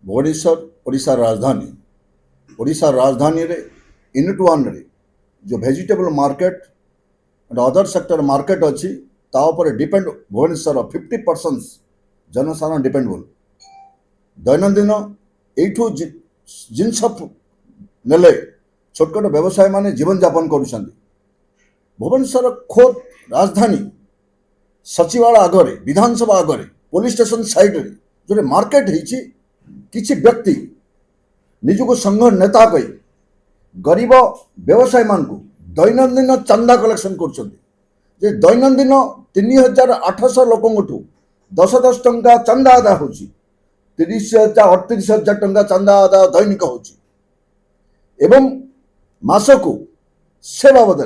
भुवनेश्वर ओडिशा राजधानी रे यूनिट 1 रे जो vegetable market and other sector market अच्छी तापर डिपेंड भुवनेश्वर 50% जनसाधारण डिपेंडेबल दैनंदिन यू जिनस नेले छोट छोट व्यवसाय माने जीवन यापन कर भुवनेश्वर खोद राजधानी सचिवालय आगे विधानसभा आगे पुलिस स्टेशन साइड रे जो मार्केट होती किसी व्यक्ति निजक संघ नेता कही गरीब व्यवसायी मान दैनंदिन चंदा कलेक्शन कर दैनंदिन 3800 लोक 10 टंका चंदा आदा हो 30,000 38,000 टंका चंदा आदा दैनिक हो मासकू से बाबद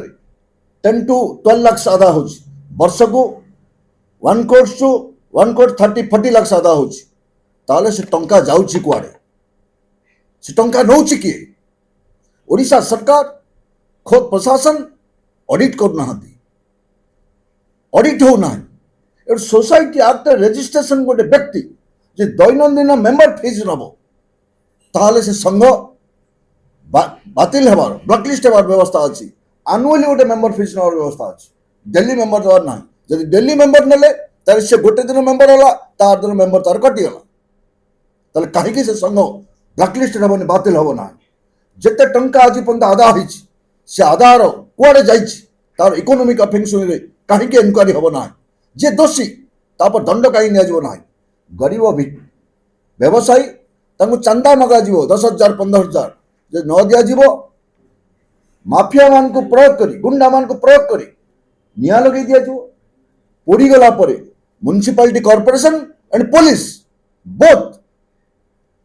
10 to 12 लाख आदा हो वर्ष को 1 crore to 1 crore 30-40 लाख आदा हो से टंका जाऊँगी कुआड़े से टंका नौ किए ओडिशा सरकार खोद प्रशासन ऑडिट करना ऑडिट होना सोसाइटी एक्ट रेजिस्ट्रेशन गोटे व्यक्ति जे दैनंदिन मेंबर फीस नब ताले से संघ बातिल हेबार ब्लैकलिस्ट हेबार व्यवस्था अच्छी आनुअली गोटे मेंबर फीस नबार व्यवस्था अच्छी डेली मेंबर देवार ना जब डेली मेंबर नेले से गोटे दिन मेंबर है तार दिन मेंबर तार कटिगला ताले कहीं से संघ ब्लैकलिस्ट हेबनी बातिल हम ना जिते टंका आज पर्यटन आदा हो आधार कुआड़े तार इकोनोमिक अफेन्स कहीं इनक्वारी हम ना जे दोषी तापर दंड कहीं ना गरीब व्यवसायी चंदा मगा 10,000 15,000 जो न दि माफिया मान को प्रयोग करी गुंडा मान को प्रयोग करी निया लगे दिया पोड़ीगला municipality corporation and police both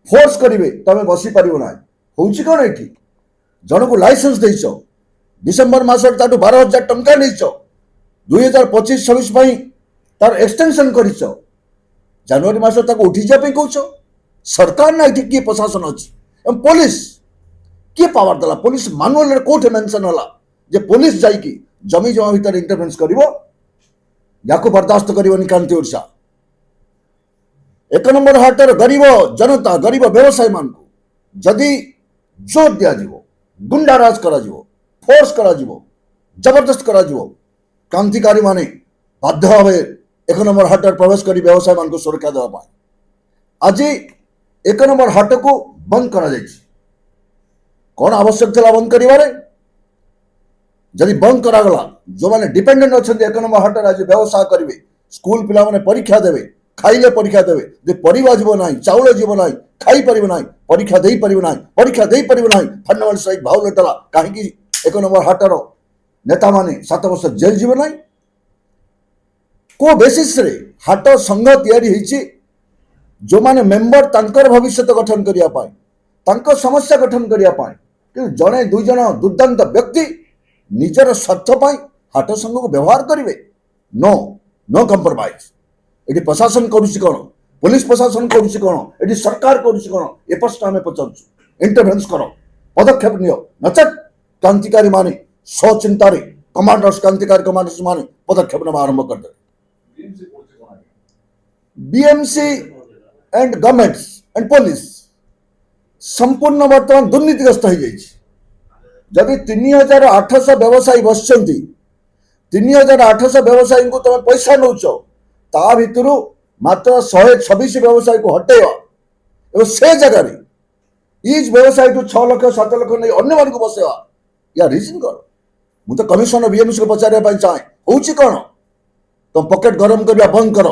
force करेंगे तुम बसी पार ना हूँ कौन ये जन को लाइसेंस देच डिसेम्बर मस 12,000 टंका नहीं 2025-26 तार एक्सटेंशन कर जनवरी मस उठी जाए कौच सरकार ना ये किए प्रशासन अच्छी पुलिस किए पावर देला पुलिस मानुअल कौटे मेंशन है जे पुलिस जाइकी जमी जमा भितर इंटरफेरेंस कर बर्दाश्त करनी कांति ओडिशा 1 नंबर हाटर गरीब जनता गरीब व्यवसायी मान जदि जोर दिया गुंडाराज करा फोर्स करा जबरदस्त करा क्रांतिकारी माने बाध्य भाव 1 नंबर हाटर प्रवेश कर व्यवसाय मान को सुरक्षा देवा आज 1 नंबर हाट को बंद करा कौन आवश्यक था बंद कर जदि बंद करागला जो मैंने डिपेंडेंट अच्छा 1 नंबर हाटर आज व्यवसाय करेंगे स्कूल पिला माने परीक्षा देवे खाइले परीक्षा देवे जे परिवा जीव ना चाउल जीव ना खाई पार ना परीक्षा दे पार ना परीक्षा दे पार ना फंडामेंटल स्ट्राइक भावलेट है कहीं 1 नंबर हाटर नेता माने 7 वर्ष जेल जीव ना को बेसिस रे हाट संघ या जो माने मेंबर तांकर भविष्य गठन करने समस्या गठन करने जड़े 2 जन दुर्दांत व्यक्ति निजर स्वार्थ हाट संघ को व्यवहार करेंगे नो नो कंप्रोमाइज ये प्रशासन करुच्ची कौन पुलिस प्रशासन करुच्ची कौन ये सरकार करुच्ची कौन ए प्रश्न आम पचार इंटरभेन्स कर पदक्षेप नियो नचेत क्रांतिकारी माने स्वचिंतार कमांडर्स क्रांतिकारी कमांडर्स माने पदक्षेप ना आरंभ करदे BMC and governments and police संपूर्ण बर्तमान दुर्नीतिग्रस्त हो जदि 3,800 व्यवसायी बस 3,800 व्यवसायी को तुम पैसा नौच ता भितर मात्र 126 व्यवसायी को हटेवा से जगह इज व्यवसायी को 6 लाख 7 लाख नहीं अन्य मान को बसेवा या रिजन कौन मुझे कमिशनर बीएमसी को पचारे चाहे हूँ कौन तुम पकेट गरम करवा बंद कर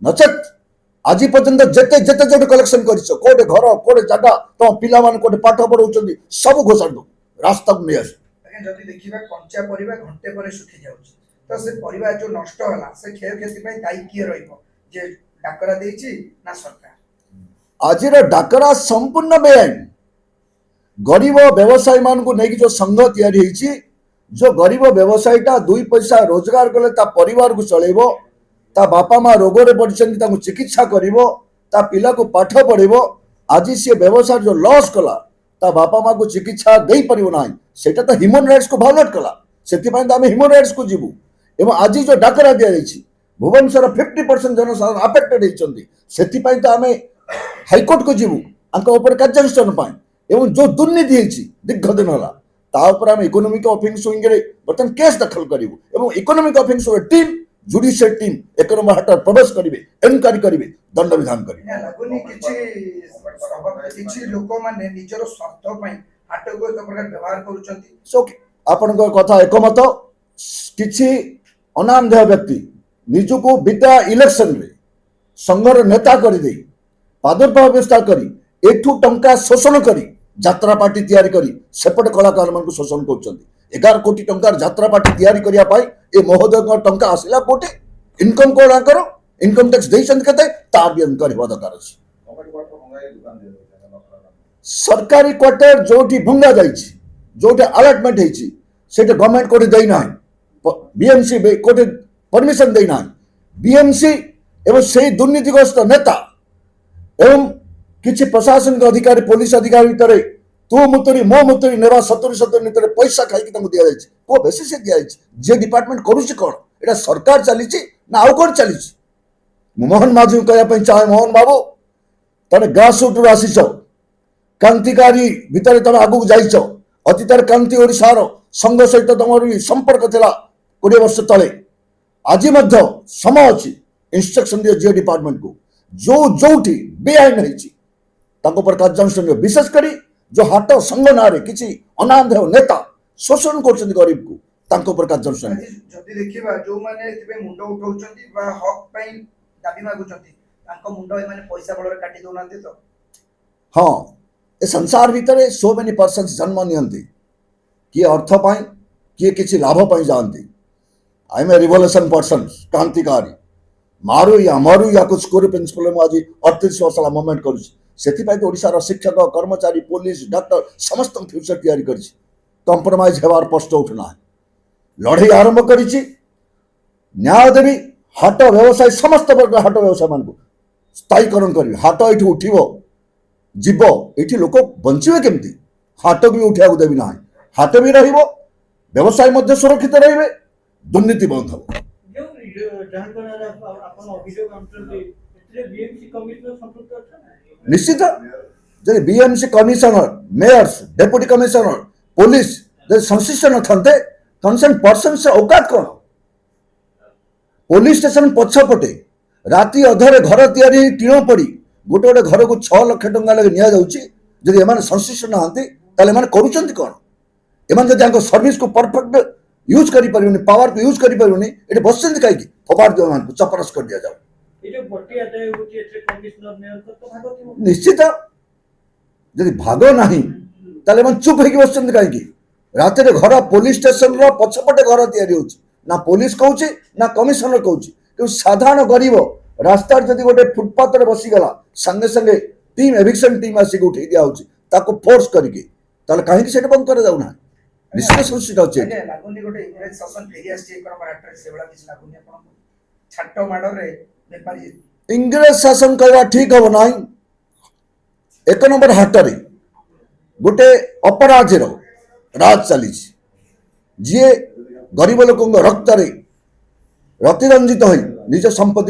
नचेत आज पर्यंत जिते जिते जो कलेक्शन कर घर कोटे जगह तुम पिला कोटे पाठ पढ़ाऊँ सब घोषाड़ दो रास्ता को नहीं आस जदि देखिबा कंचा परिबा घंटे पर सुखी जाउछि तो से परिबा जो नष्ट होला से क्षय क्षति पई दायी किए रहिबो जे डाकरा देछि ना सरकार आजिर डाकरा संपूर्ण बेआईन गरीब व्यवसायी मान को नहीं जो संघ तैयारी होइछि जो गरीब व्यवसायीटा 2 पैसा रोजगार कले ता परिवार को चलेबो ता बापा माँ रोग रे पड़छन्ति ताको चिकित्सा करिवो ता पिला को पाठ पढ़िवो आज से व्यवसाय जो लॉस कला ता बापा माँ को चिकित्सा दे पारिबो नाही सेटा तो ह्यूमन राइट्स को भायोलेट कला सेति पय आम ह्यूमन राइट्स को जीवु एवं आज जो डाकरा दिया जाइछि भुवनेश्वर 50% जनसाधारण अफेक्टेड होइछन्ति सेति पय तो आम हाईकोर्ट को जीवु କାର୍ଯ୍ୟାନୁଷ୍ଠାନ ପାଇଁ ଏବଂ ଯେଉଁ ଦୁର୍ନୀତି ହେଇଛି ଦୀର୍ଘ ଦିନ ହେଲା ତା ଉପରେ ଆମେ ଇକୋନୋମିକ୍ ଅଫେନ୍ସ ୱିଙ୍ଗରେ ବର୍ତ୍ତମାନ କେସ୍ ଦାଖଲ କରିବୁ ଏବଂ economic offence team judicial team 1 number ହାଟରେ ପ୍ରବେଶ କରିବେ ଏନକ୍ୱାରି କରିବେ ଦଣ୍ଡବିଧାନ କରିବେ। ଲାଗୁନି କିଛି ଲୋକମାନେ ନିଜର ସ୍ୱାର୍ଥ ପାଇଁ ହାଟକୁ ଏକ ପ୍ରକାର ବ୍ୟବହାର କରୁଛନ୍ତି। ସୋ ଆପଣଙ୍କ କଥା ଏକମତ। କିଛି ଅନାମଧେୟ ବ୍ୟକ୍ତି ନିଜକୁ ବିଦ୍ୟା ଇଲେକ୍ସନରେ ସଂଘର ନେତା କରିଦେଇ ପ୍ରାଦୁର୍ଭାବ ବ୍ୟବସ୍ଥା କରି ଏଠୁ ଟଙ୍କା ଶୋଷଣ କରି ଯାତ୍ରା ପାର୍ଟି ତିଆରି କରି ସେପଟେ କଳାକାରମାନଙ୍କୁ ଶୋଷଣ କରୁଛନ୍ତି। 11 କୋଟି ଟଙ୍କାର ଯାତ୍ରା ପାର୍ଟି ତିଆରି କରିବା ପାଇଁ ଏ ମହୋଦୟଙ୍କ ଟଙ୍କା ଆସିଲା କୋଟି ଇନକମ୍ କ'ଣ ଆଙ୍କର ଇନକମ୍ ଟ୍ୟାକ୍ସ ଦେଇଛନ୍ତି କେତେ ତାର ବି ଏନକ୍ୱାରି ହେବା ଦରକାର ଅଛି। ସରକାରୀ କ୍ୱାର୍ଟର ଯୋଉଠି ଭଙ୍ଗା ଯାଇଛି ଯୋଉଠି ଆଲଟମେଣ୍ଟ ହେଇଛି ସେଇଟା ଗଭର୍ଣ୍ଣମେଣ୍ଟ କୋଉଠି ଦେଇନାହିଁ ବିଏମସି କୋଉଠି ପରମିଶନ ଦେଇନାହିଁ। ବିଏମସି ଏବଂ ସେଇ ଦୁର୍ନୀତିଗ୍ରସ୍ତ ନେତା ଏବଂ କିଛି ପ୍ରଶାସନିକ ଅଧିକାରୀ ପୋଲିସ ଅଧିକାରୀ ଭିତରେ ତୁ ମୁତୁରି ମୋ ମୁତୁରି ନେବା 70 ଭିତରେ ପଇସା ଖାଇକି ତାଙ୍କୁ ଦିଆଯାଇଛି। କୋଉ ବେସିସରେ ଦିଆଯାଇଛି? ଯେ ଡିପାର୍ଟମେଣ୍ଟ କରୁଛି କ'ଣ ଏଇଟା ସରକାର ଚାଲିଛି ନା ଆଉ କ'ଣ ଚାଲିଛି? ମୁଁ ମୋହନ ମାଝୀଙ୍କୁ କହିବା ପାଇଁ ଚାହେଁ, ମୋହନ ବାବୁ ତମେ ଗ୍ରାସ ରୁଟ୍ରୁ ଆସିଛ, କ୍ରାନ୍ତିକାରୀ ଭିତରେ ତମେ ଆଗକୁ ଯାଇଛ। ଅତୀତରେ କ୍ରାନ୍ତି ଓଡ଼ିଶାର ସଂଘ ସହିତ ତମର ବି ସମ୍ପର୍କ ଥିଲା 20 ବର୍ଷ ତଳେ। ଆଜି ମଧ୍ୟ ସମୟ ଅଛି ଇନଷ୍ଟ୍ରକ୍ସନ ଦିଅ ଜିଓ ଡିପାର୍ଟମେଣ୍ଟକୁ ଯୋଉଠି ବେଆଇନ ହେଇଛି ତାଙ୍କ ଉପରେ କାର୍ଯ୍ୟାନୁଷ୍ଠାନ ନିଅ। ବିଶେଷ କରି ଯୋଉ ହାଟ ସଂଘ ନାଁରେ କିଛି ଅନାମଧେୟ ନେତା ଶୋଷଣ କରୁଛନ୍ତି ଗରିବକୁ ତାଙ୍କ ଉପରେ କାର୍ଯ୍ୟାନୁଷ୍ଠାନ ନିଅ। ଯଦି ଦେଖିବା ଯୋଉମାନେ ଏଥିପାଇଁ ମୁଣ୍ଡ ଉଠାଉଛନ୍ତି ବା ହକ୍ ପାଇଁ ଦାବି ମାଗୁଛନ୍ତି ତାଙ୍କ ମୁଣ୍ଡ ଏମାନେ ପଇସା ବଳରେ କାଟି ଦଉନାହାନ୍ତି ତ? ହଁ, ଏ ସଂସାର ଭିତରେ ସୋ ମେନି ପର୍ସନ୍ସ ଜନ୍ମ ନିଅନ୍ତି, କିଏ ଅର୍ଥ ପାଇଁ କିଏ କିଛି ଲାଭ ପାଇଁ ଯାଆନ୍ତି। I am a revolution person, କ୍ରାନ୍ତିକାରୀ ମାରୁ ୟାକୁ ସ୍କୁଲ ପ୍ରିନ୍ସିପାଲ ମୁଁ ଆଜି 38 ବର୍ଷ ହେଲା ମୁଭମେଣ୍ଟ କରୁଛି। ସେଥିପାଇଁ ତ ଓଡ଼ିଶାର ଶିକ୍ଷକ କର୍ମଚାରୀ ପୋଲିସ ଡକ୍ଟର ସମସ୍ତଙ୍କ ଫ୍ୟୁଚର ତିଆରି କରିଛି। କମ୍ପ୍ରମାଇଜ ହେବାର ପ୍ରଶ୍ନ ଉଠୁନାହିଁ। ଲଢ଼େଇ ଆରମ୍ଭ କରିଛି। ନ୍ୟାୟ ଦେବି ହାଟ ବ୍ୟବସାୟୀ ସମସ୍ତ ବର୍ଗ ହାଟ ବ୍ୟବସାୟୀମାନଙ୍କୁ ସ୍ଥାୟୀକରଣ କରିବି। ହାଟ ଏଇଠି ଉଠିବ ଯିବ, ଏଇଠି ଲୋକ ବଞ୍ଚିବେ କେମିତି? ହାଟକୁ ବି ଉଠିବାକୁ ଦେବି ନାହିଁ। ହାଟ ବି ରହିବ, ବ୍ୟବସାୟୀ ମଧ୍ୟ ସୁରକ୍ଷିତ ରହିବେ, ଦୁର୍ନୀତି ବନ୍ଦ ହେବ। ନିଶ୍ଚିତ ଯଦି BMC commissioner Myers deputy commissioner police ଯଦି ସଂଶ୍ଳିଷ୍ଟ ନଥାନ୍ତେ କନସର୍ନ ପର୍ସନ୍ସ ଔକାତ କ'ଣ? ପୋଲିସ ଷ୍ଟେସନ ପଛପଟେ ରାତି ଅଧରେ ଘର ତିଆରି ଟିଣ ପଡ଼ି ଗୋଟେ ଘରକୁ 6 ଲକ୍ଷ ଟଙ୍କା ଲାଗି ନିଆଯାଉଛି। ଯଦି ଏମାନେ ସଂଶ୍ଳିଷ୍ଟ ନାହାନ୍ତି ତାହେଲେ ଏମାନେ କରୁଛନ୍ତି କ'ଣ? ଏମାନେ ଯଦି ତାଙ୍କ ସର୍ଭିସକୁ ପରଫେକ୍ଟ ୟୁଜ୍ କରିପାରିବେନି, ପାୱାରକୁ ୟୁଜ୍ କରିପାରିବେନି, ଏଠି ବସିଛନ୍ତି କାହିଁକି? ଫୋପାଡ଼ି ଦିଅ ଏମାନଙ୍କୁ, ଚପରସ କରିଦିଆଯାଉ। ନିଶ୍ଚିତ ଯଦି ଭାଗ ନାହିଁ ତାହେଲେ ଏମାନେ ଚୁପ୍ ହେଇକି ବସିଛନ୍ତି କାହିଁକି? ରାତିରେ ଘର ପୋଲିସ ଷ୍ଟେସନର ପଛପଟେ ଘର ତିଆରି ହେଉଛି, ନା ପୋଲିସ କହୁଛି ନା କମିଶନର କହୁଛି। କିନ୍ତୁ ସାଧାରଣ ଗରିବ ରାସ୍ତାରେ ଯଦି ଗୋଟେ ଫୁଟପାଥରେ ବସିଗଲା ସାଙ୍ଗେ ସାଙ୍ଗେ ଟିମ୍ ଏଭିକ୍ସନ ଟିମ୍ ଆସିକି ଉଠେଇ ଦିଆହେଉଛି ତାକୁ ଫୋର୍ସ କରିକି, ତାହେଲେ କାହିଁକି ସେଟା ବନ୍ଦ କରାଯାଉନାହିଁ? ନିଶ୍ଚିତ ସଂଶ୍ଳିଷ୍ଟ ଅଛି। ଲାଗୁନି ଗୋଟେ ଇଂରେଜ ଶାସନ ଫେରି ଆସିଛି ସେଭଳିଆ କିଛି ଲାଗୁନି ଆପଣଙ୍କୁ? ଛାଟ ମାଡ଼ରେ ବେପାରୀ ଇଂରେଜ ଶାସନ କହିବା ଠିକ ହବ ନାହିଁ। 1 ନମ୍ବର ହାଟରେ ଗୋଟେ ଅପରାଧୀର ରାଜ ଚାଲିଛି, ଯିଏ ଗରିବ ଲୋକଙ୍କ ରକ୍ତରେ ରତିରଞ୍ଜିତ ହୋଇ ନିଜ ସମ୍ପତ୍ତି